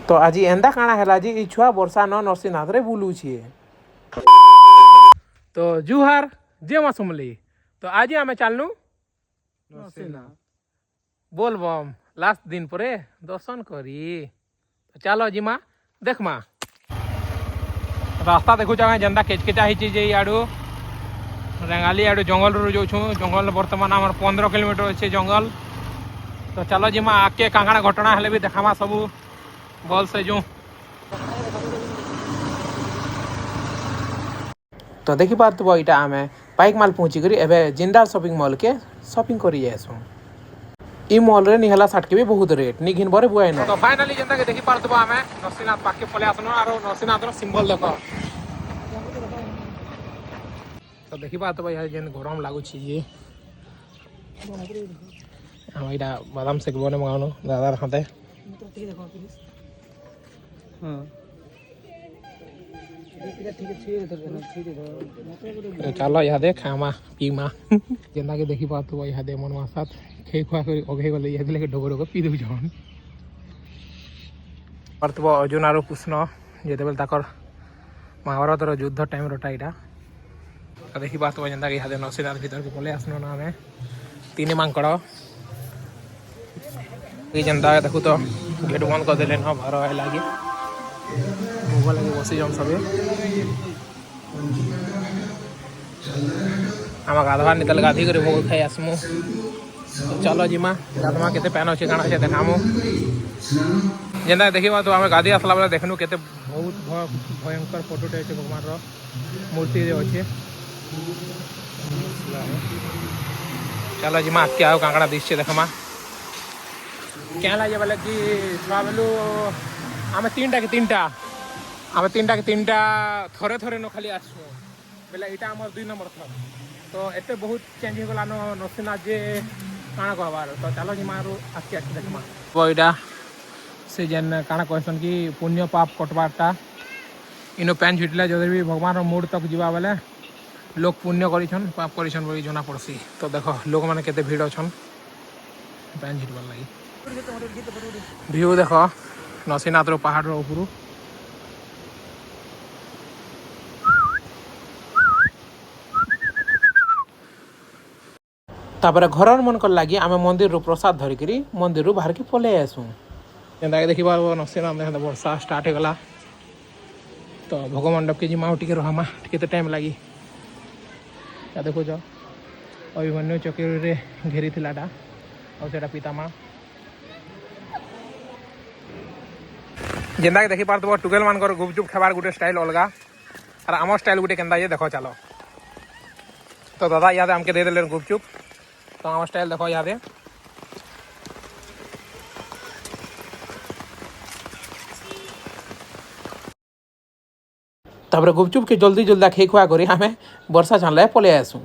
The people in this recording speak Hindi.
तो आज एंदा काଣା है जी छुआ वर्षा न नरसिंहनाथ रे बुलू छे। तो जुहार जे मा सुमली तो आज आमे चलनु नरसिंहनाथ बोल बम लास्ट दिन परे दर्शन करी। तो चलो जिमा देखमा रास्ता देखु जेनता केचकेचा ही आड़ू रेंगाली आड़ू जंगल रू जो जंगल बर्तमान आम 15 किलोमीटर अच्छे जंगल। तो चलो जिमा आके कांगड़ा घटना हेले भी देखामा सबू बल से जो तो देखी पार्थ इटा आम पाइक माल पहुँची करी एबे जिंदाल शॉपिंग मॉल के शॉपिंग करी जाएसु। ई मॉल रे निहला साट के भी बहुत रेट नि घिन बरे बुआई न। तो फाइनली जेंता के देखी पार्थ आम नरसिंहनाथ पाके पले आसनु और नरसिंहनाथ रो सिंबल देखो। तो देखी पार्थ भाई जेन गरम लागू छी ये हम इटा बादाम शेक बने मंगाउनु दादा हाथे। हां चलो यहाँ दे खामा पीमा जेना के देखी पात यहाँ दे मन साथ खे खुआ कर अगे गले यहाँ लेके ढोग ढोग पी दून पार्थ अर्जुन और कृष्ण जिते तक महाभारत युद्ध टाइम रोटा यहाँ देखी पात जेनता यहाँ नरसिंहनाथ भीतर के पले आसन ना आम तीन मांकड़ जेनता देखू तो गेट बंद करदे न बाहर है लगे मोबाइल लगे बसी जन सब आम गाधवा नितल गाधी कर भोग खाई आसमु। चलो जिमा गाधमा के पैन अच्छे काण अच्छे देखामु जेनता देखा तो आम गाधी आसला बेले देखनु के बहुत भयंकर फोटोटे अच्छे भगवान मूर्ति अच्छे। चलो जिमा आके आओ कांकड़ा दृश्य देखमा क्या लगे बोले कि छुआ बेलू आम तीन के तीन थरे थरे न खाली आसू बोले यहाँ आम 2 नंबर थर। तो एत बहुत चेंज हो गला नरसिंहनाथ जे काଣା कहबार। तो चलो जिमा आके आके देखमा तो यहाँ से जेन काଣା कहसन कि पुण्य पाप कटबारटा इनो पैन छिटले जदि भी भगवान मूड तक जीवा बेले लोग पुण्य करिछन पाप करिछन बोली जना पड़सी। तो देखो लोग माने केते भीड़ अछन पैन छिटबार लगी व्यू देखो नरसिंहनाथ रो पहाड़ रो ऊपर तापर घर मन कर लगी आम मंदिर रो प्रसाद धरिकी मंदिर रू बाहर के पले आसू। जेनता देखी पार नरसिंहनाथ वर्षा स्टार्ट हो गला। तो भोग मंडप के जिमा टी रहा के टाइम लगी या देखो अभिमन्यु चक्री घेरी थिलाटा और सेटा पितामा जेनता के देखी पार तो टुकेल मान गुपचुप खाबार गोटे स्टाइल अलगा और आम स्टाइल गोटे केनता ये देखो। चलो तो दादा याद आमके दे देले गुपचुप तो आम स्टाइल देखो याद तापर गुपचुप के जल्दी जल्दी खे खुआ करी आम वर्षा छानले पले आसू।